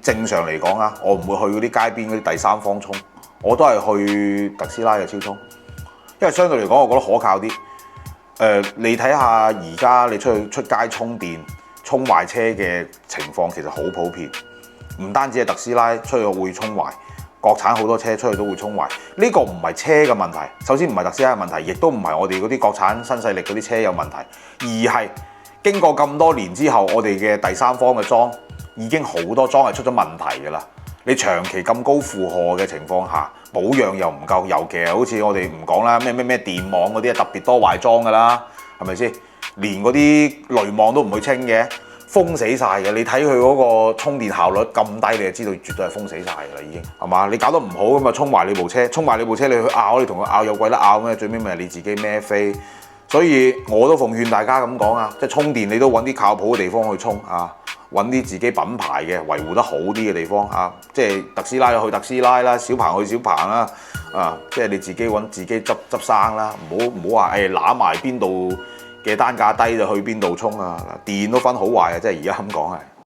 正常嚟講啊，我唔會去嗰啲街邊嗰啲第三方充，我都係去特斯拉嘅超充，因為相對嚟講，我覺得可靠啲。你睇下而家你出街充電，充壞車嘅情況其實好普遍，唔單止係特斯拉出去會充壞，國產好多車出去都會充壞。呢個唔係車嘅問題，首先唔係特斯拉嘅問題，亦都唔係我哋嗰啲國產新勢力嗰啲車有問題，而係經過咁多年之後，我哋嘅第三方嘅裝已經好多裝係出咗問題㗎啦。你長期咁高負荷嘅情況下，保養又唔夠，尤其係好似我哋唔講啦，咩電網嗰啲特別多壞裝㗎啦，係咪先？連嗰啲濾網都唔去清嘅，封死晒嘅。你睇佢嗰個充電效率咁低，你就知道絕對係封死晒㗎啦，已經係嘛？你搞得唔好咁啊，充壞你部車，你去拗，你同佢拗有鬼得拗咩？最尾咪係你自己孭飛。所以我都奉勸大家咁講啊，即係充電你都揾啲靠譜嘅地方去充啊。揾啲自己品牌嘅維護得好啲嘅地方啊，即係特斯拉去特斯拉啦，小鵬去小鵬啦，啊，即係你自己揾自己執生啦，唔好話揦埋邊度嘅單價低就去邊度充啊，電都分好壞啊，即係而家咁講係。